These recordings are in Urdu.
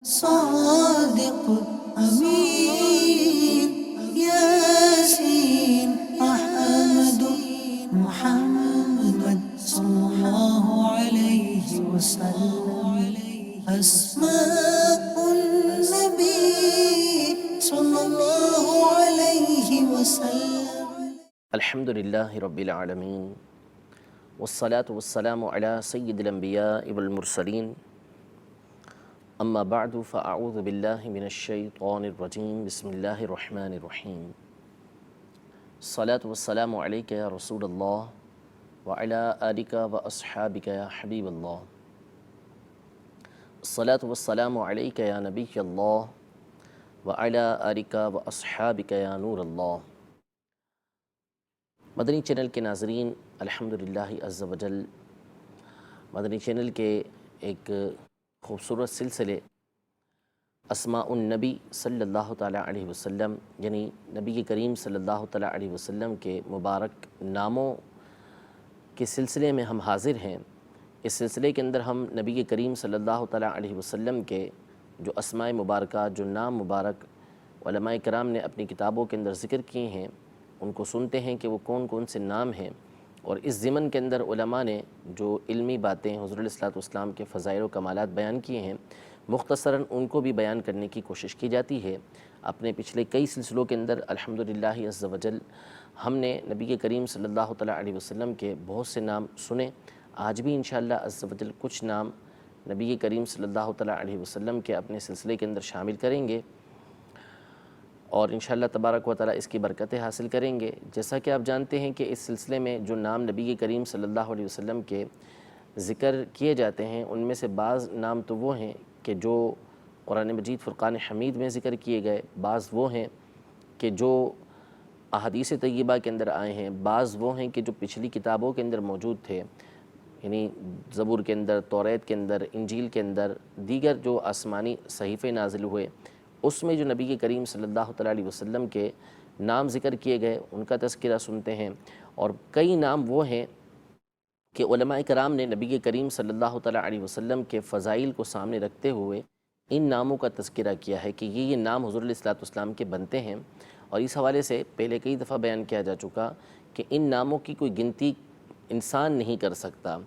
صادق أمين ياسين أحمد محمد صلى الله عليه وسلم أسماء النبي صلى الله عليه وسلم. الحمد لله رب العالمين والصلاة والسلام على سيد الأنبياء والمرسلين أما بعد فأعوذ بالله من الشيطان الرجيم بسم الله الرحمن الرحيم الصلاة والسلام عليك يا رسول الله وعلى آلك وأصحابك يا حبيب الله الصلاة والسلام عليك يا نبي الله وعلى آلك وأصحابك يا نور الله. مدنی چینل کے ناظرین، الحمدللہ عز و جل مدنی چینل کے ایک خوبصورت سلسلے اسماء النبی صلی اللہ تعالیٰ علیہ وسلم یعنی نبی کریم صلی اللہ تعالیٰ علیہ وسلم کے مبارک ناموں کے سلسلے میں ہم حاضر ہیں. اس سلسلے کے اندر ہم نبی کریم صلی اللہ تعالیٰ علیہ وسلم کے جو اسماء مبارکہ، جو نام مبارک علماء کرام نے اپنی کتابوں کے اندر ذکر کیے ہیں، ان کو سنتے ہیں کہ وہ کون کون سے نام ہیں. اور اس ضمن کے اندر علماء نے جو علمی باتیں حضور علیہ الصلوۃ والسلام کے فضائل و کمالات بیان کیے ہیں، مختصراً ان کو بھی بیان کرنے کی کوشش کی جاتی ہے. اپنے پچھلے کئی سلسلوں کے اندر الحمدللہ عز و جل ہم نے نبی کریم صلی اللہ تعالیٰ علیہ وسلم کے بہت سے نام سنے. آج بھی انشاءاللہ عز و جل کچھ نام نبی کریم صلی اللہ تعالیٰ علیہ وسلم کے اپنے سلسلے کے اندر شامل کریں گے اور انشاءاللہ تبارک و تعالیٰ اس کی برکتیں حاصل کریں گے. جیسا کہ آپ جانتے ہیں کہ اس سلسلے میں جو نام نبی کریم صلی اللہ علیہ وسلم کے ذکر کیے جاتے ہیں، ان میں سے بعض نام تو وہ ہیں کہ جو قرآن مجید فرقان حمید میں ذکر کیے گئے، بعض وہ ہیں کہ جو احادیث طیبہ کے اندر آئے ہیں، بعض وہ ہیں کہ جو پچھلی کتابوں کے اندر موجود تھے، یعنی زبور کے اندر، توریت کے اندر، انجیل کے اندر، دیگر جو آسمانی صحیفے نازل ہوئے اس میں جو نبی کریم صلی اللہ تعالیٰ علیہ وسلم کے نام ذکر کیے گئے ان کا تذکرہ سنتے ہیں. اور کئی نام وہ ہیں کہ علماء کرام نے نبی کریم صلی اللہ تعالیٰ علیہ وسلم کے فضائل کو سامنے رکھتے ہوئے ان ناموں کا تذکرہ کیا ہے کہ یہ نام حضور علیہ الصلوۃ والسلام کے بنتے ہیں. اور اس حوالے سے پہلے کئی دفعہ بیان کیا جا چکا کہ ان ناموں کی کوئی گنتی انسان نہیں کر سکتا.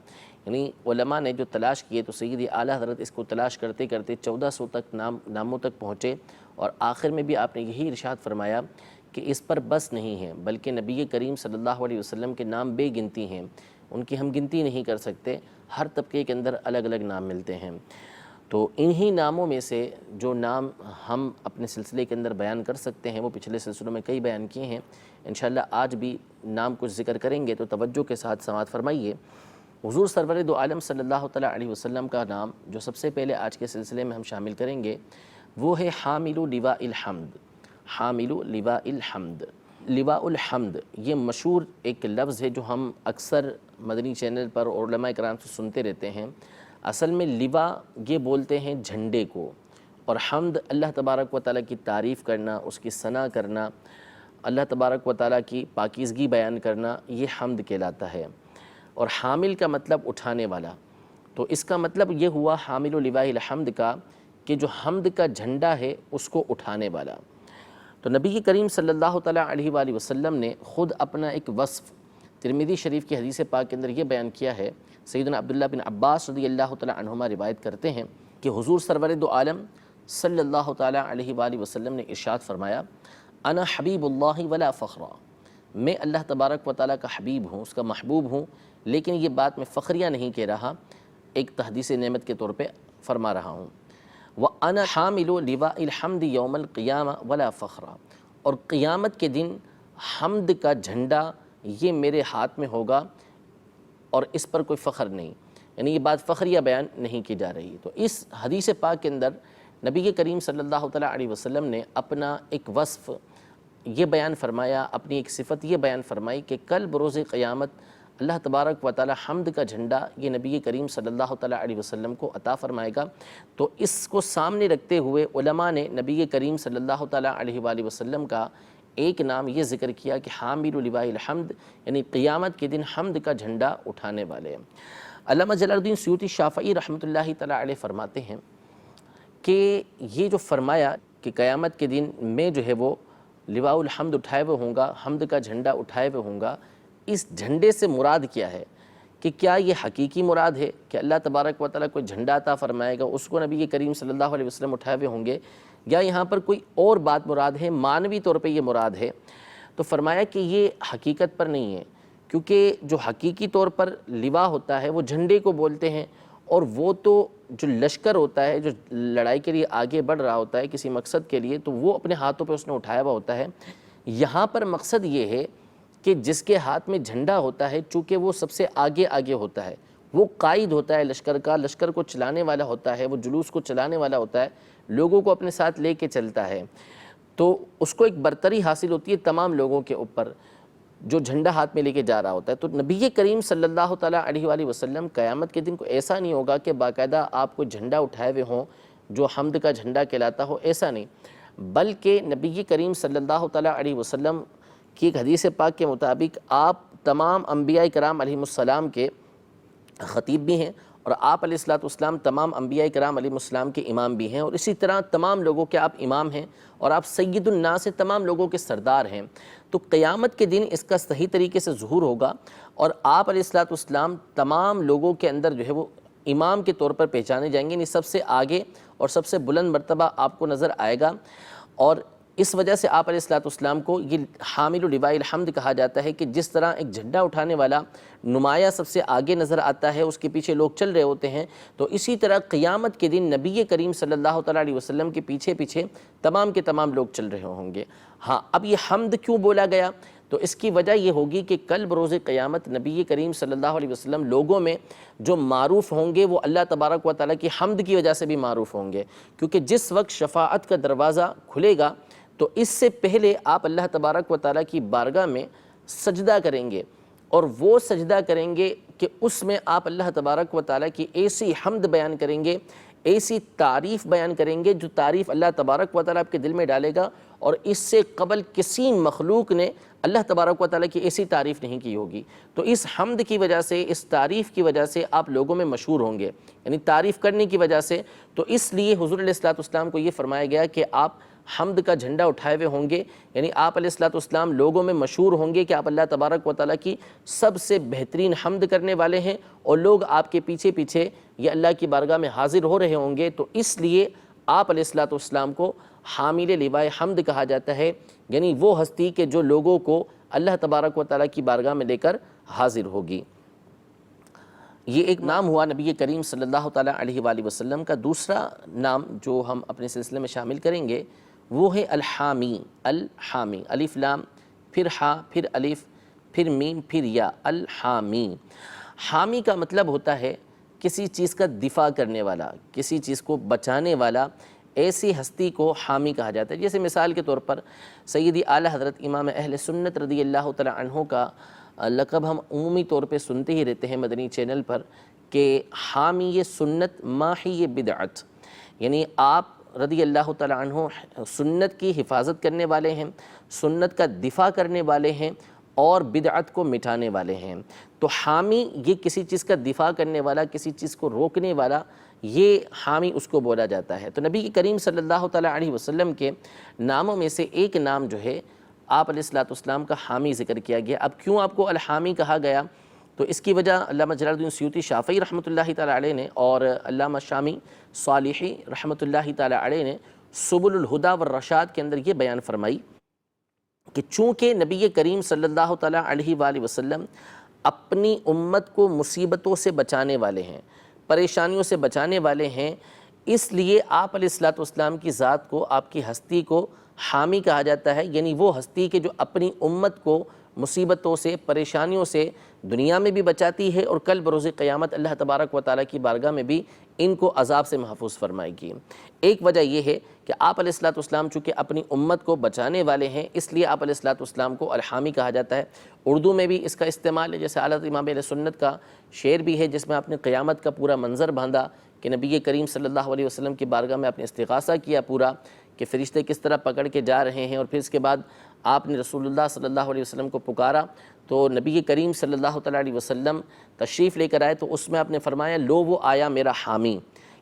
یعنی علماء نے جو تلاش کیے تو سید اعلیٰ حضرت اس کو تلاش کرتے کرتے 1400 تک ناموں تک پہنچے، اور آخر میں بھی آپ نے یہی ارشاد فرمایا کہ اس پر بس نہیں ہے بلکہ نبی کریم صلی اللہ علیہ وسلم کے نام بے گنتی ہیں، ان کی ہم گنتی نہیں کر سکتے. ہر طبقے کے اندر الگ الگ نام ملتے ہیں. تو انہی ناموں میں سے جو نام ہم اپنے سلسلے کے اندر بیان کر سکتے ہیں وہ پچھلے سلسلوں میں کئی بیان کیے ہیں. انشاءاللہ آج بھی نام کچھ ذکر کریں گے تو توجہ کے ساتھ سماعت فرمائیے. حضور سرور دو عالم صلی اللہ تعالیٰ علیہ وسلم کا نام جو سب سے پہلے آج کے سلسلے میں ہم شامل کریں گے وہ ہے حامل لواء الحمد. حامل لواء الحمد، لواء الحمد یہ مشہور ایک لفظ ہے جو ہم اکثر مدنی چینل پر اور علماء کرام سے سنتے رہتے ہیں. اصل میں لواء یہ بولتے ہیں جھنڈے کو، اور حمد اللہ تبارک و تعالیٰ کی تعریف کرنا، اس کی ثنا کرنا، اللہ تبارک و تعالیٰ کی پاکیزگی بیان کرنا، یہ حمد کہلاتا ہے. اور حامل کا مطلب اٹھانے والا، تو اس کا مطلب یہ ہوا حامل لواء الحمد کا کہ جو حمد کا جھنڈا ہے اس کو اٹھانے والا. تو نبی کریم صلی اللہ تعالیٰ علیہ وآلہ وسلم نے خود اپنا ایک وصف ترمذی شریف کی حدیث پاک کے اندر یہ بیان کیا ہے. سیدنا عبداللہ بن عباس رضی اللہ تعالیٰ عنہما روایت کرتے ہیں کہ حضور سرور دو عالم صلی اللہ تعالیٰ علیہ وآلہ وسلم نے ارشاد فرمایا، انا حبیب اللہ ولا فخرا، میں اللہ تبارک و تعالیٰ کا حبیب ہوں، اس کا محبوب ہوں، لیکن یہ بات میں فخریہ نہیں کہہ رہا، ایک تحدیث نعمت کے طور پہ فرما رہا ہوں. وَأَنَا حَامِلُ لِوَاءِ الْحَمْدِ يَوْمَ الْقِيَامَةِ وَلَا فَخْرًا، اور قیامت کے دن حمد کا جھنڈا یہ میرے ہاتھ میں ہوگا اور اس پر کوئی فخر نہیں، یعنی یہ بات فخریہ بیان نہیں کی جا رہی. تو اس حدیث پاک کے اندر نبی کریم صلی اللہ تعالیٰ علیہ وسلم نے اپنا ایک وصف یہ بیان فرمایا، اپنی ایک صفت یہ بیان فرمائی کہ کل بروز قیامت اللہ تبارک و تعالی حمد کا جھنڈا یہ نبی کریم صلی اللہ تعالیٰ علیہ وسلم کو عطا فرمائے گا. تو اس کو سامنے رکھتے ہوئے علماء نے نبی کریم صلی اللہ تعالیٰ علیہ وآلہ وسلم کا ایک نام یہ ذکر کیا کہ حامل لواء الحمد، یعنی قیامت کے دن حمد کا جھنڈا اٹھانے والے. علامہ جلال الدین سیوطی شافعی رحمۃ اللہ تعالیٰ علیہ فرماتے ہیں کہ یہ جو فرمایا کہ قیامت کے دن میں جو ہے وہ لواء الحمد اٹھائے ہوئے ہوں گا، حمد کا جھنڈا اٹھائے ہوئے ہوں گا، اس جھنڈے سے مراد کیا ہے؟ کہ کیا یہ حقیقی مراد ہے کہ اللہ تبارک و تعالیٰ کوئی جھنڈا عطا فرمائے گا، اس کو نبی کریم صلی اللہ علیہ وسلم اٹھائے ہوئے ہوں گے، یا یہاں پر کوئی اور بات مراد ہے، معنوی طور پہ یہ مراد ہے؟ تو فرمایا کہ یہ حقیقت پر نہیں ہے، کیونکہ جو حقیقی طور پر لواء ہوتا ہے وہ جھنڈے کو بولتے ہیں، اور وہ تو جو لشکر ہوتا ہے جو لڑائی کے لیے آگے بڑھ رہا ہوتا ہے کسی مقصد کے لیے، تو وہ اپنے ہاتھوں پہ اس نے اٹھایا ہوا ہوتا ہے۔ یہاں پر مقصد یہ ہے کہ جس کے ہاتھ میں جھنڈا ہوتا ہے، چونکہ وہ سب سے آگے ہوتا ہے، وہ قائد ہوتا ہے لشکر کا، لشکر کو چلانے والا ہوتا ہے، وہ جلوس کو چلانے والا ہوتا ہے، لوگوں کو اپنے ساتھ لے کے چلتا ہے، تو اس کو ایک برتری حاصل ہوتی ہے تمام لوگوں کے اوپر جو جھنڈا ہاتھ میں لے کے جا رہا ہوتا ہے۔ تو نبی کریم صلی اللہ تعالیٰ علیہ وآلہ وسلم قیامت کے دن کو ایسا نہیں ہوگا کہ باقاعدہ آپ کو جھنڈا اٹھائے ہوئے ہوں جو حمد کا جھنڈا کہلاتا ہو، ایسا نہیں، بلکہ نبی کریم صلی اللہ تعالیٰ علیہ وسلم کی ایک حدیث پاک کے مطابق آپ تمام انبیاء کرام علیہ السلام کے خطیب بھی ہیں، اور آپ علیہ السلام تمام انبیاء کرام علیہ السلام کے امام بھی ہیں، اور اسی طرح تمام لوگوں کے آپ امام ہیں، اور آپ سید الناس تمام لوگوں کے سردار ہیں۔ تو قیامت کے دن اس کا صحیح طریقے سے ظہور ہوگا، اور آپ علیہ السلام تمام لوگوں کے اندر جو ہے وہ امام کے طور پر پہچانے جائیں گے، یعنی سب سے آگے اور سب سے بلند مرتبہ آپ کو نظر آئے گا، اور اس وجہ سے آپ علیہ السلام کو یہ حامل لواء الحمد کہا جاتا ہے کہ جس طرح ایک جھنڈا اٹھانے والا نمایاں سب سے آگے نظر آتا ہے، اس کے پیچھے لوگ چل رہے ہوتے ہیں، تو اسی طرح قیامت کے دن نبی کریم صلی اللہ تعالیٰ علیہ وسلم کے پیچھے پیچھے تمام کے تمام لوگ چل رہے ہوں گے۔ ہاں، اب یہ حمد کیوں بولا گیا؟ تو اس کی وجہ یہ ہوگی کہ کل بروز قیامت نبی کریم صلی اللہ علیہ وسلم لوگوں میں جو معروف ہوں گے وہ اللہ تبارک و تعالیٰ کی حمد کی وجہ سے بھی معروف ہوں گے، کیونکہ جس وقت شفاعت کا دروازہ کھلے گا تو اس سے پہلے آپ اللہ تبارک و تعالیٰ کی بارگاہ میں سجدہ کریں گے، اور وہ سجدہ کریں گے کہ اس میں آپ اللہ تبارک و تعالیٰ کی ایسی حمد بیان کریں گے، ایسی تعریف بیان کریں گے جو تعریف اللہ تبارک و تعالیٰ آپ کے دل میں ڈالے گا، اور اس سے قبل کسی مخلوق نے اللہ تبارک و تعالیٰ کی ایسی تعریف نہیں کی ہوگی۔ تو اس حمد کی وجہ سے، اس تعریف کی وجہ سے آپ لوگوں میں مشہور ہوں گے، یعنی تعریف کرنے کی وجہ سے۔ تو اس لیے حضور علیہ السلام کو یہ فرمایا گیا کہ آپ حمد کا جھنڈا اٹھائے ہوئے ہوں گے، یعنی آپ علیہ السلام لوگوں میں مشہور ہوں گے کہ آپ اللہ تبارک و تعالیٰ کی سب سے بہترین حمد کرنے والے ہیں، اور لوگ آپ کے پیچھے پیچھے یہ اللہ کی بارگاہ میں حاضر ہو رہے ہوں گے۔ تو اس لیے آپ علیہ السلام کو حامل لواء حمد کہا جاتا ہے، یعنی وہ ہستی کہ جو لوگوں کو اللہ تبارک و تعالیٰ کی بارگاہ میں لے کر حاضر ہوگی۔ یہ ایک نام ہوا نبی کریم صلی اللہ تعالیٰ علیہ وآلہ وسلم کا۔ دوسرا نام جو ہم اپنے سلسلے میں شامل کریں گے وہ ہے الحامی۔ الحامی، الف لام، پھر ہا، پھر الف، پھر میم، پھر یا، الحامی۔ حامی کا مطلب ہوتا ہے کسی چیز کا دفاع کرنے والا، کسی چیز کو بچانے والا، ایسی ہستی کو حامی کہا جاتا ہے۔ جیسے مثال کے طور پر سیدی اعلیٰ حضرت امام اہل سنت رضی اللہ تعالیٰ عنہ کا لقب ہم عمومی طور پہ سنتے ہی رہتے ہیں مدنی چینل پر کہ حامی سنت ماحی بدعت، یعنی آپ رضی اللہ تعالیٰ عنہ سنت کی حفاظت کرنے والے ہیں، سنت کا دفاع کرنے والے ہیں، اور بدعت کو مٹانے والے ہیں۔ تو حامی یہ کسی چیز کا دفاع کرنے والا، کسی چیز کو روکنے والا، یہ حامی اس کو بولا جاتا ہے۔ تو نبی کریم صلی اللہ تعالیٰ علیہ وسلم کے ناموں میں سے ایک نام جو ہے آپ علیہ السلام کا حامی ذکر کیا گیا۔ اب کیوں آپ کو الحامی کہا گیا؟ تو اس کی وجہ علامہ جلال الدین سیوطی شافعی رحمۃ اللہ تعالیٰ علیہ نے اور علامہ شامی صالحی رحمۃ اللہ تعالیٰ علیہ نے سبل الہدی والرشاد کے اندر یہ بیان فرمائی کہ چونکہ نبی کریم صلی اللہ تعالیٰ علیہ وآلہ وسلم اپنی امت کو مصیبتوں سے بچانے والے ہیں، پریشانیوں سے بچانے والے ہیں، اس لیے آپ علیہ السلام کی ذات کو، آپ کی ہستی کو حامی کہا جاتا ہے، یعنی وہ ہستی کہ جو اپنی امت کو مصیبتوں سے، پریشانیوں سے دنیا میں بھی بچاتی ہے، اور کل بروز قیامت اللہ تبارک و تعالیٰ کی بارگاہ میں بھی ان کو عذاب سے محفوظ فرمائے گی۔ ایک وجہ یہ ہے کہ آپ علیہ السلام چونکہ اپنی امت کو بچانے والے ہیں، اس لیے آپ علیہ السلام کو الحامی کہا جاتا ہے۔ اردو میں بھی اس کا استعمال ہے، جیسے اعلیٰ امام اہل سنت کا شعر بھی ہے جس میں آپ نے قیامت کا پورا منظر باندھا کہ نبی کریم صلی اللہ علیہ وسلم کی بارگاہ میں آپ نے استغاثہ کیا پورا، کہ فرشتے کس طرح پکڑ کے جا رہے ہیں، اور پھر اس کے بعد آپ نے رسول اللہ صلی اللہ علیہ وسلم کو پکارا تو نبی کریم صلی اللہ تعالیٰ علیہ وسلم تشریف لے کر آئے، تو اس میں آپ نے فرمایا لو وہ آیا میرا حامی،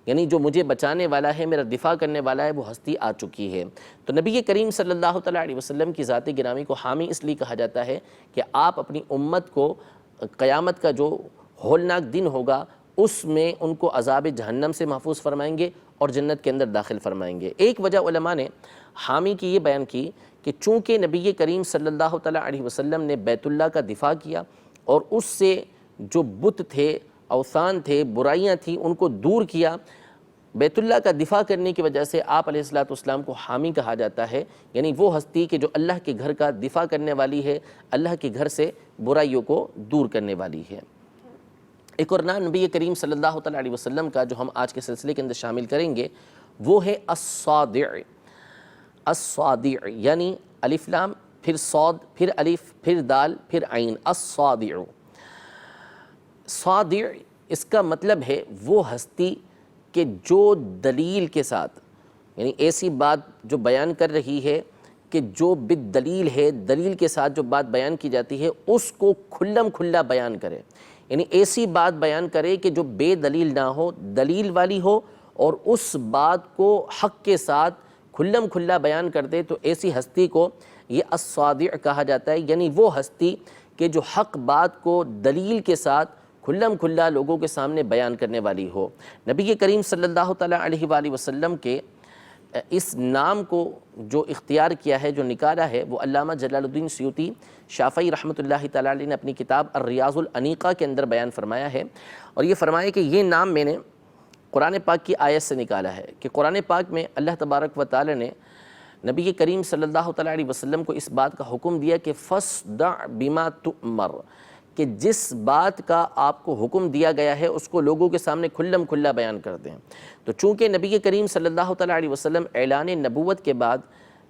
یعنی جو مجھے بچانے والا ہے، میرا دفاع کرنے والا ہے، وہ ہستی آ چکی ہے۔ تو نبی کریم صلی اللہ تعالیٰ علیہ وسلم کی ذات گرامی کو حامی اس لیے کہا جاتا ہے کہ آپ اپنی امت کو قیامت کا جو ہولناک دن ہوگا اس میں ان کو عذاب جہنم سے محفوظ فرمائیں گے اور جنت کے اندر داخل فرمائیں گے۔ ایک وجہ علماء نے حامی کی یہ بیان کی کہ چونکہ نبی کریم صلی اللہ تعالیٰ علیہ وسلم نے بیت اللہ کا دفاع کیا اور اس سے جو بت تھے، اوثان تھے، برائیاں تھیں، ان کو دور کیا، بیت اللہ کا دفاع کرنے کی وجہ سے آپ علیہ السلام کو حامی کہا جاتا ہے، یعنی وہ ہستی کہ جو اللہ کے گھر کا دفاع کرنے والی ہے، اللہ کے گھر سے برائیوں کو دور کرنے والی ہے۔ ایک اور نام نبی کریم صلی اللہ تعالیٰ علیہ وسلم کا جو ہم آج کے سلسلے کے اندر شامل کریں گے وہ ہے الصادع۔ الصادع یعنی الف لام، پھر صاد، پھر الف، پھر دال، پھر عین، الصادع۔ صادع اس کا مطلب ہے وہ ہستی کہ جو دلیل کے ساتھ، یعنی ایسی بات جو بیان کر رہی ہے کہ جو بالدلیل ہے، دلیل کے ساتھ جو بات بیان کی جاتی ہے اس کو کھلم کھلا بیان کرے، یعنی ایسی بات بیان کرے کہ جو بے دلیل نہ ہو، دلیل والی ہو، اور اس بات کو حق کے ساتھ کھلم کھلا بیان کر دے، تو ایسی ہستی کو یہ الصادع کہا جاتا ہے، یعنی وہ ہستی کہ جو حق بات کو دلیل کے ساتھ کھلم کھلا لوگوں کے سامنے بیان کرنے والی ہو۔ نبی کریم صلی اللہ تعالیٰ علیہ وآلہ وسلم کے اس نام کو جو اختیار کیا ہے، جو نکالا ہے، وہ علامہ جلال الدین سیوطی شافعی رحمۃ اللہ تعالیٰ علیہ نے اپنی کتاب الریاض الانیقہ کے اندر بیان فرمایا ہے، اور یہ فرمایا کہ یہ نام میں نے قرآن پاک کی آیت سے نکالا ہے کہ قرآن پاک میں اللہ تبارک و تعالی نے نبی کریم صلی اللہ تعالیٰ علیہ وسلم کو اس بات کا حکم دیا کہ فَاصْدَعْ بِمَا تُؤْمَرْ، کہ جس بات کا آپ کو حکم دیا گیا ہے اس کو لوگوں کے سامنے کھلم کھلا بیان کر دیں۔ تو چونکہ نبی کریم صلی اللہ تعالیٰ علیہ وسلم اعلان نبوت کے بعد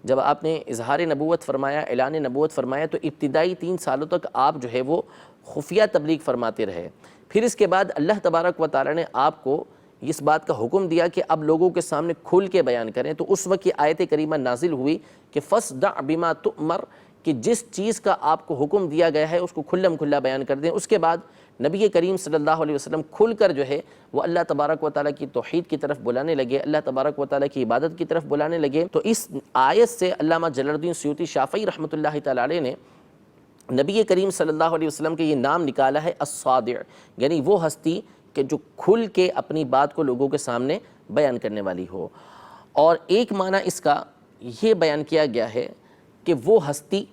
جب آپ نے اظہار نبوت فرمایا، اعلان نبوت فرمایا، تو ابتدائی 3 سالوں تک آپ جو ہے وہ خفیہ تبلیغ فرماتے رہے۔ پھر اس کے بعد اللہ تبارک و تعالی نے آپ کو اس بات کا حکم دیا کہ اب لوگوں کے سامنے کھل کے بیان کریں، تو اس وقت یہ آیت کریمہ نازل ہوئی کہ فَاصْدَعْ بِمَا تُؤْمَرْ، کہ جس چیز کا آپ کو حکم دیا گیا ہے اس کو کھلم کھلا بیان کر دیں۔ اس کے بعد نبی کریم صلی اللہ علیہ وسلم کھل کر جو ہے وہ اللہ تبارک و تعالیٰ کی توحید کی طرف بلانے لگے، اللہ تبارک و تعالیٰ کی عبادت کی طرف بلانے لگے۔ تو اس آیت سے علامہ جلال الدین سیوطی شافعی رحمۃ اللہ تعالیٰ علیہ نے نبی کریم صلی اللہ علیہ وسلم کے یہ نام نکالا ہے الصادع، یعنی وہ ہستی کہ جو کھل کے اپنی بات کو لوگوں کے سامنے بیان کرنے والی ہو۔ اور ایک معنی اس کا یہ بیان کیا گیا ہے کہ وہ ہستی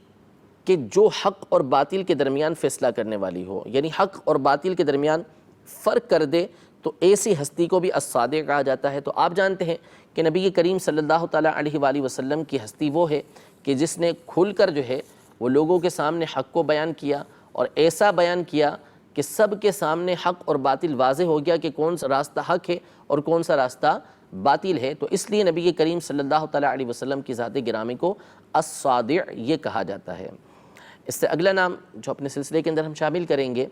کہ جو حق اور باطل کے درمیان فیصلہ کرنے والی ہو، یعنی حق اور باطل کے درمیان فرق کر دے، تو ایسی ہستی کو بھی الصادع کہا جاتا ہے۔ تو آپ جانتے ہیں کہ نبی کریم صلی اللہ تعالیٰ علیہ وآلہ وسلم کی ہستی وہ ہے کہ جس نے کھل کر جو ہے وہ لوگوں کے سامنے حق کو بیان کیا، اور ایسا بیان کیا کہ سب کے سامنے حق اور باطل واضح ہو گیا کہ کون سا راستہ حق ہے اور کون سا راستہ باطل ہے۔ تو اس لیے نبی کریم صلی اللہ تعالیٰ علیہ وسلم کی ذات گرامی کو الصادع یہ کہا جاتا ہے۔ اس سے اگلا نام جو اپنے سلسلے کے اندر ہم شامل کریں گے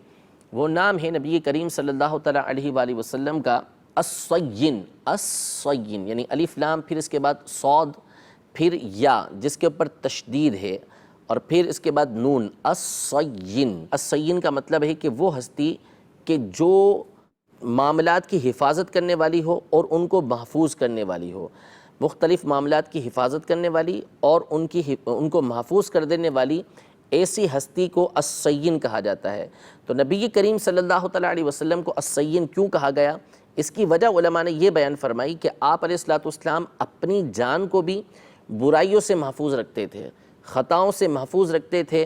وہ نام ہے نبی کریم صلی اللہ تعالیٰ علیہ وآلہ وسلم کا الصین۔ الصین یعنی الف لام، پھر اس کے بعد صاد، پھر یا جس کے اوپر تشدید ہے، اور پھر اس کے بعد نون، الصین۔ الصین کا مطلب ہے کہ وہ ہستی کہ جو معاملات کی حفاظت کرنے والی ہو اور ان کو محفوظ کرنے والی ہو، مختلف معاملات کی حفاظت کرنے والی اور ان کو محفوظ کر دینے والی، ایسی ہستی کو الصین کہا جاتا ہے۔ تو نبی کریم صلی اللہ تعالیٰ علیہ وسلم کو الصین کیوں کہا گیا؟ اس کی وجہ علماء نے یہ بیان فرمائی کہ آپ علیہ السلام اپنی جان کو بھی برائیوں سے محفوظ رکھتے تھے، خطاؤں سے محفوظ رکھتے تھے،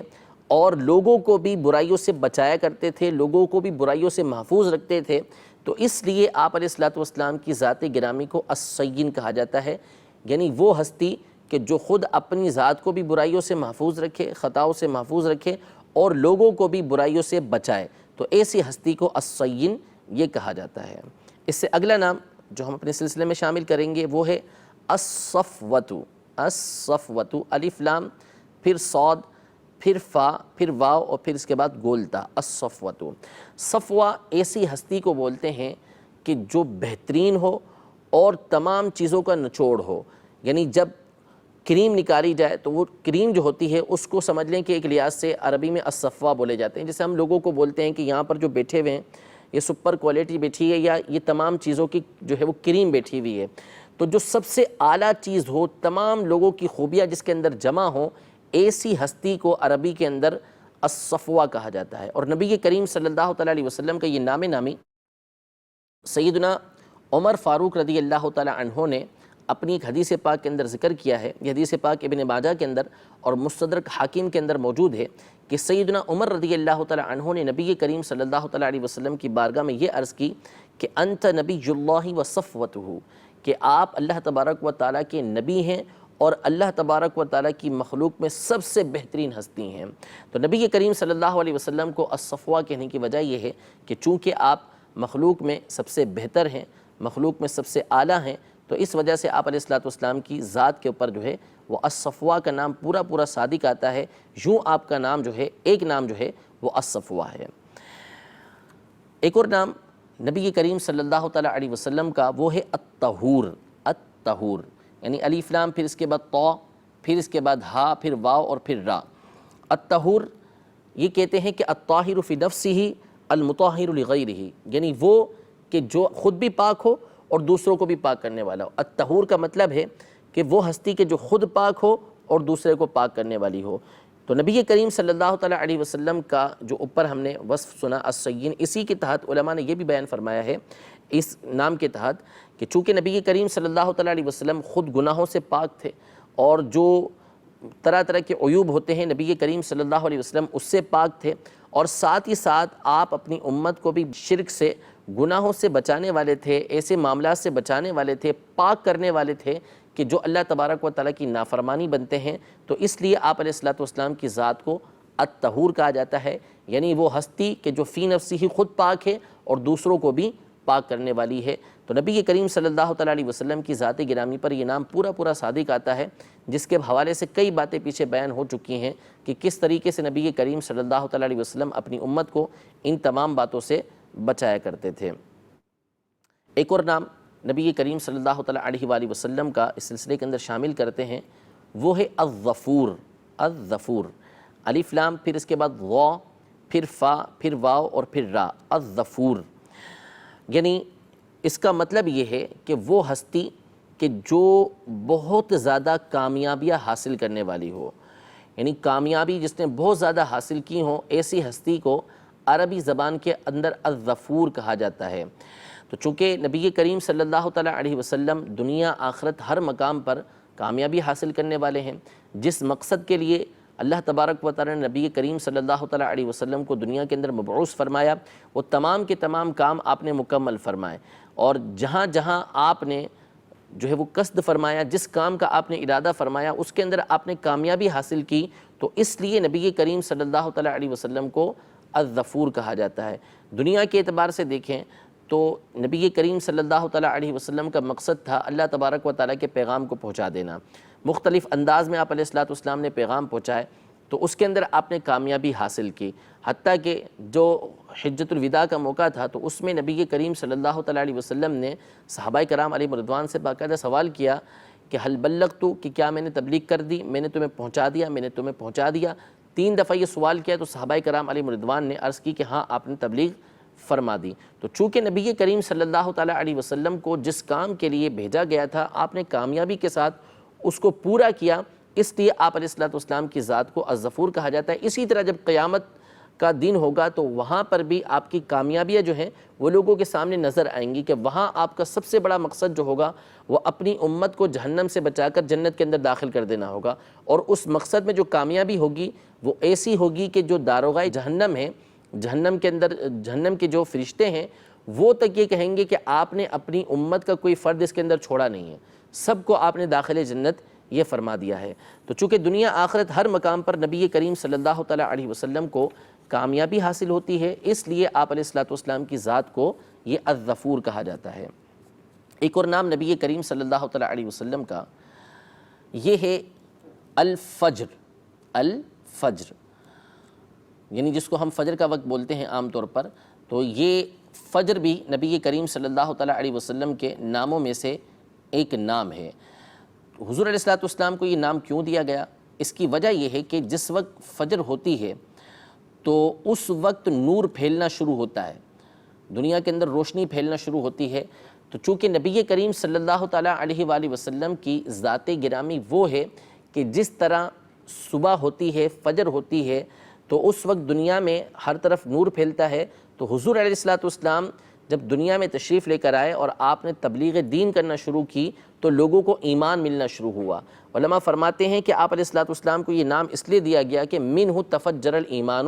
اور لوگوں کو بھی برائیوں سے بچایا کرتے تھے، لوگوں کو بھی برائیوں سے محفوظ رکھتے تھے۔ تو اس لیے آپ علیہ السلام کی ذات گرامی کو الصین کہا جاتا ہے، یعنی وہ ہستی کہ جو خود اپنی ذات کو بھی برائیوں سے محفوظ رکھے، خطاؤں سے محفوظ رکھے، اور لوگوں کو بھی برائیوں سے بچائے، تو ایسی ہستی کو الصین یہ کہا جاتا ہے۔ اس سے اگلا نام جو ہم اپنے سلسلے میں شامل کریں گے وہ ہے الصفوۃ۔ الصفوۃ الف لام، پھر صاد، پھر فا، پھر واو، اور پھر اس کے بعد گولتا، الصفوۃ۔ صفوہ ایسی ہستی کو بولتے ہیں کہ جو بہترین ہو اور تمام چیزوں کا نچوڑ ہو، یعنی جب کریم نکالی جائے تو وہ کریم جو ہوتی ہے اس کو سمجھ لیں کہ ایک لحاظ سے عربی میں الصفوہ بولے جاتے ہیں۔ جیسے ہم لوگوں کو بولتے ہیں کہ یہاں پر جو بیٹھے ہوئے ہیں یہ سپر کوالٹی بیٹھی ہے یا یہ تمام چیزوں کی جو ہے وہ کریم بیٹھی ہوئی ہے، تو جو سب سے اعلیٰ چیز ہو، تمام لوگوں کی خوبیاں جس کے اندر جمع ہوں، ایسی ہستی کو عربی کے اندر الصفوہ کہا جاتا ہے۔ اور نبی کریم صلی اللہ تعالیٰ علیہ وسلم کا یہ نام نامی سیدنا عمر فاروق رضی اللہ تعالیٰ عنہ نے اپنی ایک حدیث پاک کے اندر ذکر کیا ہے۔ یہ حدیث پاک ابن ماجہ کے اندر اور مستدرک حاکم کے اندر موجود ہے کہ سیدنا عمر رضی اللہ تعالیٰ عنہ نے نبی کریم صلی اللہ تعالیٰ علیہ وسلم کی بارگاہ میں یہ عرض کی کہ انت نبی اللہ و صفوتہ، کہ آپ اللہ تبارک و تعالیٰ کے نبی ہیں اور اللہ تبارک و تعالیٰ کی مخلوق میں سب سے بہترین ہستی ہیں۔ تو نبی کریم صلی اللہ علیہ وسلم کو الصفوہ کہنے کی وجہ یہ ہے کہ چونکہ آپ مخلوق میں سب سے بہتر ہیں، مخلوق میں سب سے اعلیٰ ہیں، تو اس وجہ سے آپ علیہ السلام کی ذات کے اوپر جو ہے وہ الصفوہ کا نام پورا صادق آتا ہے۔ یوں آپ کا نام جو ہے، ایک نام جو ہے وہ الصفوہ ہے۔ ایک اور نام نبی کریم صلی اللہ تعالیٰ علیہ وسلم کا وہ ہے الطہور۔ الطہور یعنی الف لام، پھر اس کے بعد طا، پھر اس کے بعد ہا، پھر واو اور پھر را۔ الطہور یہ کہتے ہیں کہ الطاہر فی نفسہ المطہر لغیرہ، یعنی وہ کہ جو خود بھی پاک ہو اور دوسروں کو بھی پاک کرنے والا ہو۔ الطہور کا مطلب ہے کہ وہ ہستی کہ جو خود پاک ہو اور دوسرے کو پاک کرنے والی ہو۔ تو نبی کریم صلی اللہ تعالیٰ علیہ وسلم کا جو اوپر ہم نے وصف سنا الصین، اسی کے تحت علماء نے یہ بھی بیان فرمایا ہے اس نام کے تحت کہ چونکہ نبی کریم صلی اللہ تعالیٰ علیہ وسلم خود گناہوں سے پاک تھے اور جو طرح طرح کے عیوب ہوتے ہیں نبی کریم صلی اللہ علیہ وسلم اس سے پاک تھے، اور ساتھ ہی ساتھ آپ اپنی امت کو بھی شرک سے، گناہوں سے بچانے والے تھے، ایسے معاملات سے بچانے والے تھے، پاک کرنے والے تھے کہ جو اللہ تبارک و تعالیٰ کی نافرمانی بنتے ہیں۔ تو اس لیے آپ علیہ السلام کی ذات کو الطہور کہا جاتا ہے، یعنی وہ ہستی کہ جو فی نفسی ہی خود پاک ہے اور دوسروں کو بھی پاک کرنے والی ہے۔ تو نبی کریم صلی اللہ تعالیٰ علیہ وسلم کی ذات گرامی پر یہ نام پورا صادق آتا ہے، جس کے حوالے سے کئی باتیں پیچھے بیان ہو چکی ہیں کہ کس طریقے سے نبی کریم صلی اللہ تعالیٰ علیہ وسلم اپنی امت کو ان تمام باتوں سے بچایا کرتے تھے۔ ایک اور نام نبی کریم صلی اللہ تعالیٰ علیہ وآلہ وسلم کا اس سلسلے کے اندر شامل کرتے ہیں، وہ ہے الظفور۔ الظفور الف لام، پھر اس کے بعد وا، پھر فا، پھر واو اور پھر را۔ الظفور یعنی اس کا مطلب یہ ہے کہ وہ ہستی کہ جو بہت زیادہ کامیابیاں حاصل کرنے والی ہو، یعنی کامیابی جس نے بہت زیادہ حاصل کی ہو، ایسی ہستی کو عربی زبان کے اندر الظفور کہا جاتا ہے۔ تو چونکہ نبی کریم صلی اللہ تعالیٰ علیہ وسلم دنیا آخرت ہر مقام پر کامیابی حاصل کرنے والے ہیں، جس مقصد کے لیے اللہ تبارک و تعالیٰ نے نبی کریم صلی اللہ تعالیٰ علیہ وسلم کو دنیا کے اندر مبعوث فرمایا، وہ تمام کے تمام کام آپ نے مکمل فرمائے، اور جہاں جہاں آپ نے جو ہے وہ قصد فرمایا، جس کام کا آپ نے ارادہ فرمایا، اس کے اندر آپ نے کامیابی حاصل کی، تو اس لیے نبی کریم صلی اللہ تعالیٰ علیہ وسلم کو الظفور کہا جاتا ہے۔ دنیا کے اعتبار سے دیکھیں تو نبی کریم صلی اللہ تعالیٰ علیہ وسلم کا مقصد تھا اللہ تبارک و تعالیٰ کے پیغام کو پہنچا دینا، مختلف انداز میں آپ علیہ السلام نے پیغام پہنچائے، تو اس کے اندر آپ نے کامیابی حاصل کی، حتیٰ کہ جو حجۃ الوداع کا موقع تھا تو اس میں نبی کریم صلی اللہ تعالیٰ علیہ وسلم نے صحابہ کرام علیہ رضوان سے باقاعدہ سوال کیا کہ حل بلغت، کہ کیا میں نے تبلیغ کر دی، میں نے تمہیں پہنچا دیا، میں نے تمہیں پہنچا دیا۔ 3 دفعہ یہ سوال کیا تو صحابہ کرام علیہ رضوان نے عرض کی کہ ہاں آپ نے تبلیغ فرما دی۔ تو چونکہ نبی کریم صلی اللہ تعالیٰ علیہ وسلم کو جس کام کے لیے بھیجا گیا تھا آپ نے کامیابی کے ساتھ اس کو پورا کیا، اس لیے آپ علیہ السلام کی ذات کو الظفور کہا جاتا ہے۔ اسی طرح جب قیامت کا دن ہوگا تو وہاں پر بھی آپ کی کامیابیاں جو ہیں وہ لوگوں کے سامنے نظر آئیں گی کہ وہاں آپ کا سب سے بڑا مقصد جو ہوگا وہ اپنی امت کو جہنم سے بچا کر جنت کے اندر داخل کر دینا ہوگا، اور اس مقصد میں جو کامیابی ہوگی وہ ایسی ہوگی کہ جو داروغہ جہنم ہے، جہنم کے اندر جہنم کے جو فرشتے ہیں وہ تک یہ کہیں گے کہ آپ نے اپنی امت کا کوئی فرد اس کے اندر چھوڑا نہیں ہے، سب کو آپ نے داخل جنت یہ فرما دیا ہے۔ تو چونکہ دنیا آخرت ہر مقام پر نبی کریم صلی اللہ تعالیٰ علیہ وسلم کو کامیابی حاصل ہوتی ہے، اس لیے آپ علیہ السلام کی ذات کو یہ الظفور کہا جاتا ہے۔ ایک اور نام نبی کریم صلی اللہ تعالیٰ علیہ وسلم کا یہ ہے الفجر۔ الفجر یعنی جس کو ہم فجر کا وقت بولتے ہیں عام طور پر، تو یہ فجر بھی نبی کریم صلی اللہ تعالیٰ علیہ وسلم کے ناموں میں سے ایک نام ہے۔ حضور علیہ السلام کو یہ نام کیوں دیا گیا؟ اس کی وجہ یہ ہے کہ جس وقت فجر ہوتی ہے تو اس وقت نور پھیلنا شروع ہوتا ہے، دنیا کے اندر روشنی پھیلنا شروع ہوتی ہے۔ تو چونکہ نبی کریم صلی اللہ تعالیٰ علیہ وآلہ وسلم کی ذات گرامی وہ ہے کہ جس طرح صبح ہوتی ہے، فجر ہوتی ہے، تو اس وقت دنیا میں ہر طرف نور پھیلتا ہے۔ تو حضور علیہ السلام جب دنیا میں تشریف لے کر آئے اور آپ نے تبلیغ دین کرنا شروع کی تو لوگوں کو ایمان ملنا شروع ہوا۔ علماء فرماتے ہیں کہ آپ علیہ السلام کو یہ نام اس لیے دیا گیا کہ منہ تفجر الایمان،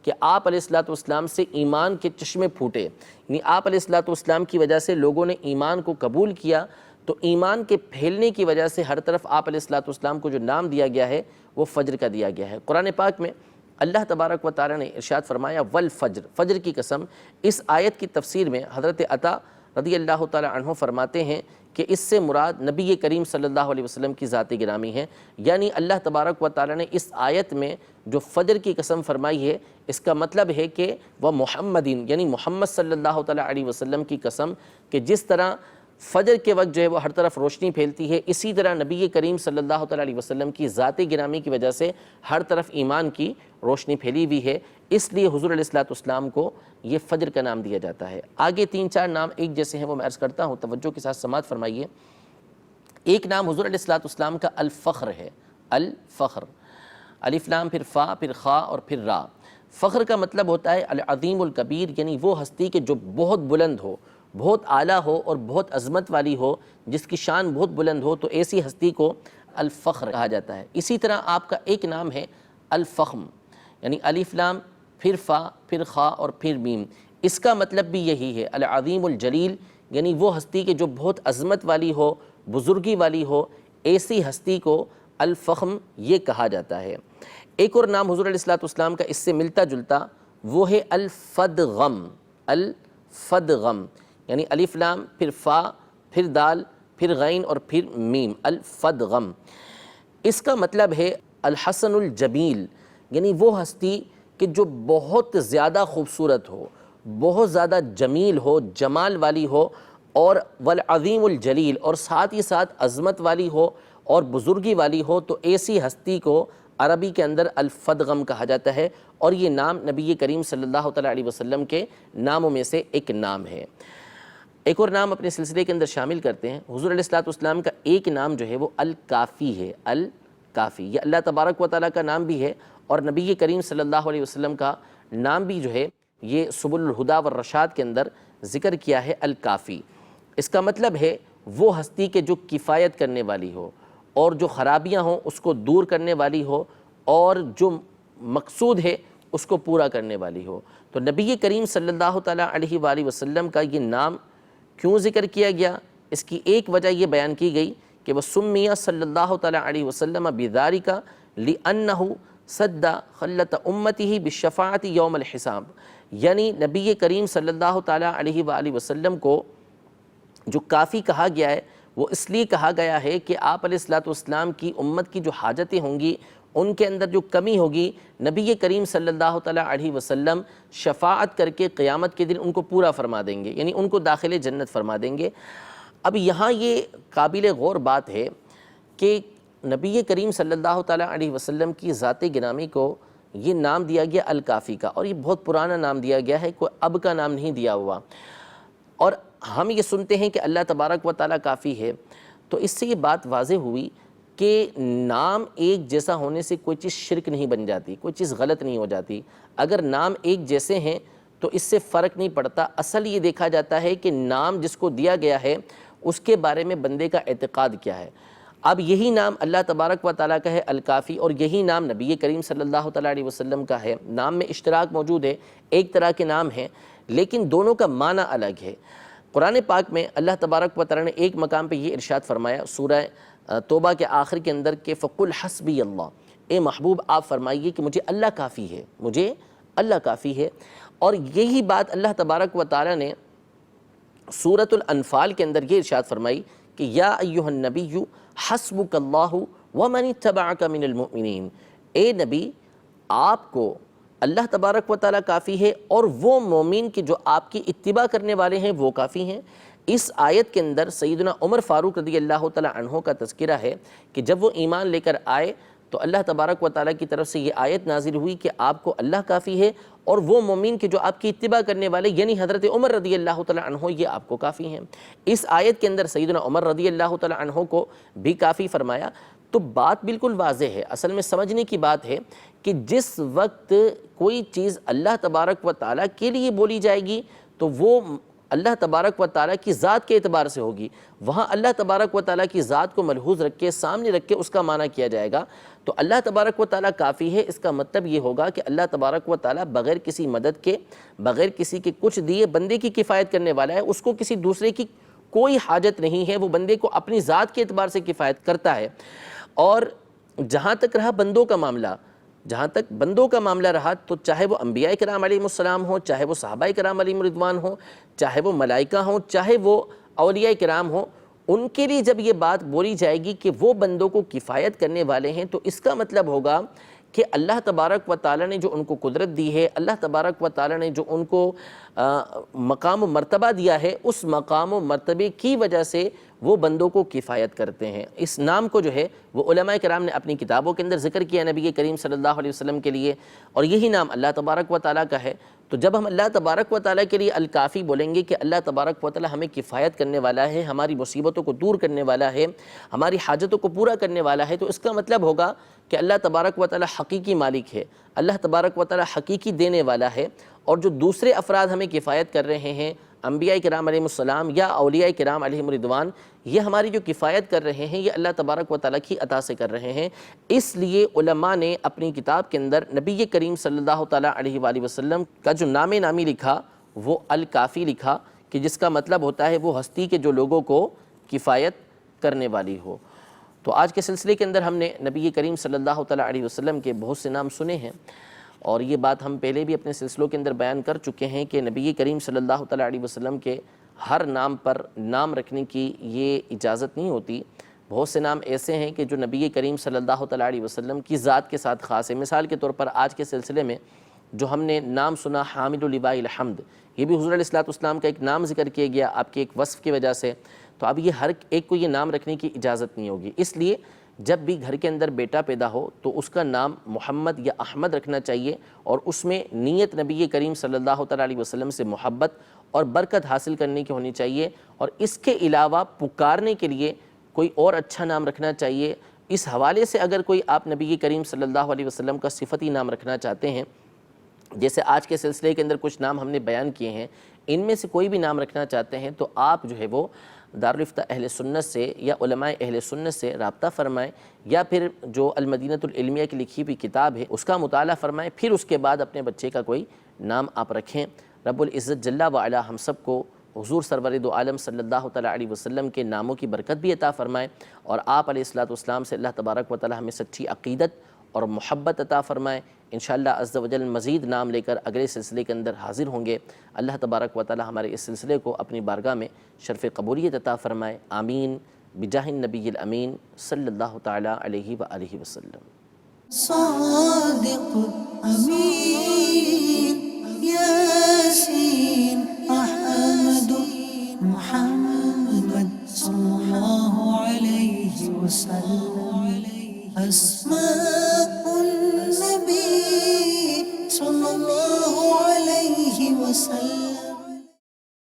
کہ آپ علیہ السلام سے ایمان کے چشمے پھوٹے، یعنی آپ علیہ السلام کی وجہ سے لوگوں نے ایمان کو قبول کیا۔ تو ایمان کے پھیلنے کی وجہ سے ہر طرف آپ علیہ السلام کو جو نام دیا گیا ہے وہ فجر کا دیا گیا ہے۔ قرآن پاک میں اللہ تبارک و تعالیٰ نے ارشاد فرمایا والفجر، فجر کی قسم۔ اس آیت کی تفسیر میں حضرت عطا رضی اللہ تعالیٰ عنہ فرماتے ہیں کہ اس سے مراد نبی کریم صلی اللہ علیہ وسلم کی ذات گرامی ہے، یعنی اللہ تبارک و تعالیٰ نے اس آیت میں جو فجر کی قسم فرمائی ہے اس کا مطلب ہے کہ وہ محمدین، یعنی محمد صلی اللہ تعالیٰ علیہ وسلم کی قسم، کہ جس طرح فجر کے وقت جو ہے وہ ہر طرف روشنی پھیلتی ہے، اسی طرح نبی کریم صلی اللہ تعالیٰ علیہ وسلم کی ذات گرامی کی وجہ سے ہر طرف ایمان کی روشنی پھیلی ہوئی ہے، اس لیے حضور علیہ السلام کو یہ فجر کا نام دیا جاتا ہے۔ آگے 3-4 نام ایک جیسے ہیں وہ میں عرض کرتا ہوں، توجہ کے ساتھ سماعت فرمائیے۔ ایک نام حضور علیہ السلام کا الفخر ہے، الفخر، الف لام پھر فا پھر خا اور پھر را۔ فخر کا مطلب ہوتا ہے العظیم الکبیر، یعنی وہ ہستی کہ جو بہت بلند ہو، بہت اعلیٰ ہو اور بہت عظمت والی ہو، جس کی شان بہت بلند ہو، تو ایسی ہستی کو الفخر کہا جاتا ہے۔ اسی طرح آپ کا ایک نام ہے الفخم، یعنی الف لام پھر فا پھر خا اور پھر میم، اس کا مطلب بھی یہی ہے العظیم الجلیل، یعنی وہ ہستی کہ جو بہت عظمت والی ہو، بزرگی والی ہو، ایسی ہستی کو الفخم یہ کہا جاتا ہے۔ ایک اور نام حضور علیہ السلام کا اس سے ملتا جلتا وہ ہے الفدغم، الفدغم، یعنی الف لام پھر فا پھر دال پھر غین اور پھر میم، الفدغم۔ اس کا مطلب ہے الحسن الجمیل، یعنی وہ ہستی کہ جو بہت زیادہ خوبصورت ہو، بہت زیادہ جمیل ہو، جمال والی ہو، اور والعظیم الجلیل، اور ساتھ ہی ساتھ عظمت والی ہو اور بزرگی والی ہو، تو ایسی ہستی کو عربی کے اندر الفدغم کہا جاتا ہے، اور یہ نام نبی کریم صلی اللہ تعالیٰ علیہ وسلم کے ناموں میں سے ایک نام ہے۔ ایک اور نام اپنے سلسلے کے اندر شامل کرتے ہیں۔ حضور علیہ السلام کا ایک نام جو ہے وہ الکافی ہے، الکافی، یہ اللہ تبارک و تعالیٰ کا نام بھی ہے، اور نبی کریم صلی اللہ علیہ وسلم کا نام بھی جو ہے یہ سبل الہدا والرشاد کے اندر ذکر کیا ہے الکافی۔ اس کا مطلب ہے وہ ہستی کہ جو کفایت کرنے والی ہو، اور جو خرابیاں ہوں اس کو دور کرنے والی ہو، اور جو مقصود ہے اس کو پورا کرنے والی ہو۔ تو نبی کریم صلی اللہ تعالیٰ علیہ وآلہ وسلم کا یہ نام کیوں ذکر کیا گیا؟ اس کی ایک وجہ یہ بیان کی گئی کہ وہ سمیہ صلی اللہ تعالیٰ علیہ وسلم بذالک لأنہ سد خلت امتہ بالشفاعۃ یوم الحساب، یعنی نبی کریم صلی اللہ تعالیٰ علیہ وآلہ وسلم کو جو کافی کہا گیا ہے وہ اس لیے کہا گیا ہے کہ آپ علیہ السلام کی امت کی جو حاجتیں ہوں گی، ان کے اندر جو کمی ہوگی، نبی کریم صلی اللہ تعالیٰ علیہ وسلم شفاعت کر کے قیامت کے دن ان کو پورا فرما دیں گے، یعنی ان کو داخل جنت فرما دیں گے۔ اب یہاں یہ قابل غور بات ہے کہ نبی کریم صلی اللہ تعالیٰ علیہ وسلم کی ذات گرامی کو یہ نام دیا گیا الکافی کا، اور یہ بہت پرانا نام دیا گیا ہے، کوئی اب کا نام نہیں دیا ہوا۔ اور ہم یہ سنتے ہیں کہ اللہ تبارک و تعالیٰ کافی ہے، تو اس سے یہ بات واضح ہوئی کہ نام ایک جیسا ہونے سے کوئی چیز شرک نہیں بن جاتی، کوئی چیز غلط نہیں ہو جاتی۔ اگر نام ایک جیسے ہیں تو اس سے فرق نہیں پڑتا، اصل یہ دیکھا جاتا ہے کہ نام جس کو دیا گیا ہے اس کے بارے میں بندے کا اعتقاد کیا ہے۔ اب یہی نام اللہ تبارک و تعالیٰ کا ہے الکافی، اور یہی نام نبی کریم صلی اللہ تعالیٰ علیہ وسلم کا ہے۔ نام میں اشتراک موجود ہے، ایک طرح کے نام ہیں، لیکن دونوں کا معنی الگ ہے۔ قرآن پاک میں اللہ تبارک و تعالیٰ نے ایک مقام پہ یہ ارشاد فرمایا سورہ توبہ کے آخر کے اندر کہ فَقُلْ حَسْبِيَ اللَّهُ، اے محبوب آپ فرمائیے کہ مجھے اللہ کافی ہے، مجھے اللہ کافی ہے۔ اور یہی بات اللہ تبارک و تعالیٰ نے سورۃ الانفال کے اندر یہ ارشاد فرمائی کہ یا ایھا النبی حسبک اللہ ومن اتبعک من المؤمنین، اے نبی آپ کو اللہ تبارک و تعالیٰ کافی ہے، اور وہ مومن کہ جو آپ کی اتباع کرنے والے ہیں وہ کافی ہیں۔ اس آیت کے اندر سیدنا عمر فاروق رضی اللہ تعالیٰ عنہ کا تذکرہ ہے کہ جب وہ ایمان لے کر آئے تو اللہ تبارک و تعالیٰ کی طرف سے یہ آیت نازل ہوئی کہ آپ کو اللہ کافی ہے، اور وہ مومن کہ جو آپ کی اتباع کرنے والے یعنی حضرت عمر رضی اللہ تعالیٰ عنہ یہ آپ کو کافی ہیں۔ اس آیت کے اندر سیدنا عمر رضی اللہ تعالیٰ عنہ کو بھی کافی فرمایا۔ تو بات بالکل واضح ہے، اصل میں سمجھنے کی بات ہے کہ جس وقت کوئی چیز اللہ تبارک و تعالیٰ کے لیے بولی جائے گی تو وہ اللہ تبارک و تعالیٰ کی ذات کے اعتبار سے ہوگی، وہاں اللہ تبارک و تعالیٰ کی ذات کو ملحوظ رکھ کے سامنے رکھ کے اس کا معنی کیا جائے گا۔ تو اللہ تبارک و تعالیٰ کافی ہے، اس کا مطلب یہ ہوگا کہ اللہ تبارک و تعالیٰ بغیر کسی مدد کے، بغیر کسی کے کچھ دیے بندے کی کفایت کرنے والا ہے، اس کو کسی دوسرے کی کوئی حاجت نہیں ہے، وہ بندے کو اپنی ذات کے اعتبار سے کفایت کرتا ہے۔ اور جہاں تک رہا بندوں کا معاملہ رہا تو چاہے وہ انبیاء کرام علیہ السلام ہوں، چاہے وہ صحابہ کرام علیہ رضوان ہوں، چاہے وہ ملائکہ ہوں، چاہے وہ اولیاء کرام ہوں، ان کے لیے جب یہ بات بولی جائے گی کہ وہ بندوں کو کفایت کرنے والے ہیں تو اس کا مطلب ہوگا کہ اللہ تبارک و تعالیٰ نے جو ان کو قدرت دی ہے، اللہ تبارک و تعالیٰ نے جو ان کو مقام و مرتبہ دیا ہے، اس مقام و مرتبے کی وجہ سے وہ بندوں کو کفایت کرتے ہیں۔ اس نام کو جو ہے وہ علماء کرام نے اپنی کتابوں کے اندر ذکر کیا نبی کریم صلی اللہ علیہ وسلم کے لیے، اور یہی نام اللہ تبارک و تعالیٰ کا ہے۔ تو جب ہم اللہ تبارک و تعالیٰ کے لیے الکافی بولیں گے کہ اللہ تبارک و تعالیٰ ہمیں کفایت کرنے والا ہے، ہماری مصیبتوں کو دور کرنے والا ہے، ہماری حاجتوں کو پورا کرنے والا ہے، تو اس کا مطلب ہوگا کہ اللہ تبارک و تعالیٰ حقیقی مالک ہے، اللہ تبارک و تعالیٰ حقیقی دینے والا ہے، اور جو دوسرے افراد ہمیں کفایت کر رہے ہیں، انبیاء کرام علیہ السلام یا اولیاء کرام علیہم رضوان، یہ ہماری جو کفایت کر رہے ہیں یہ اللہ تبارک و تعالیٰ کی عطا سے کر رہے ہیں۔ اس لیے علماء نے اپنی کتاب کے اندر نبی کریم صلی اللہ تعالیٰ علیہ وآلہ وسلم کا جو نام نامی لکھا وہ الکافی لکھا، کہ جس کا مطلب ہوتا ہے وہ ہستی کے جو لوگوں کو کفایت کرنے والی ہو۔ تو آج کے سلسلے کے اندر ہم نے نبی کریم صلی اللہ تعالیٰ علیہ وسلم کے بہت سے نام سنے ہیں، اور یہ بات ہم پہلے بھی اپنے سلسلوں کے اندر بیان کر چکے ہیں کہ نبی کریم صلی اللہ تعالیٰ علیہ وسلم کے ہر نام پر نام رکھنے کی یہ اجازت نہیں ہوتی۔ بہت سے نام ایسے ہیں کہ جو نبی کریم صلی اللہ تعالیٰ علیہ وسلم کی ذات کے ساتھ خاص ہے۔ مثال کے طور پر آج کے سلسلے میں جو ہم نے نام سنا حامل لواء الحمد، یہ بھی حضور علیہ السلام کا ایک نام ذکر کیا گیا آپ کے ایک وصف کی وجہ سے، تو اب یہ ہر ایک کو یہ نام رکھنے کی اجازت نہیں ہوگی۔ اس لیے جب بھی گھر کے اندر بیٹا پیدا ہو تو اس کا نام محمد یا احمد رکھنا چاہیے، اور اس میں نیت نبی کریم صلی اللہ تعالیٰ علیہ وسلم سے محبت اور برکت حاصل کرنے کی ہونی چاہیے، اور اس کے علاوہ پکارنے کے لیے کوئی اور اچھا نام رکھنا چاہیے۔ اس حوالے سے اگر کوئی آپ نبی کریم صلی اللہ علیہ وسلم کا صفتی نام رکھنا چاہتے ہیں، جیسے آج کے سلسلے کے اندر کچھ نام ہم نے بیان کیے ہیں، ان میں سے کوئی بھی نام رکھنا چاہتے ہیں تو آپ جو ہے وہ دارالفتہ اہل سنت سے یا علماء اہل سنت سے رابطہ فرمائیں، یا پھر جو المدینۃ العلمیہ کی لکھی ہوئی کتاب ہے اس کا مطالعہ فرمائیں، پھر اس کے بعد اپنے بچے کا کوئی نام آپ رکھیں۔ رب العزت جل وعلا ہم سب کو حضور سرور دو عالم صلی اللہ تعالیٰ علیہ وسلم کے ناموں کی برکت بھی عطا فرمائے، اور آپ علیہ السلام سے اللہ تبارک و تعالیٰ ہمیں سچی عقیدت اور محبت عطا فرمائے۔ انشاءاللہ عز و جل مزید نام لے کر اگلے سلسلے کے اندر حاضر ہوں گے۔ اللہ تبارک و تعالیٰ ہمارے اس سلسلے کو اپنی بارگاہ میں شرف قبولیت عطا فرمائے، آمین بجاہ النبی الامین صلی اللہ تعالیٰ علیہ وآلہ وسلم۔ صادق امین یاسین احمد محمد صلی اللہ علیہ وسلم، اسماء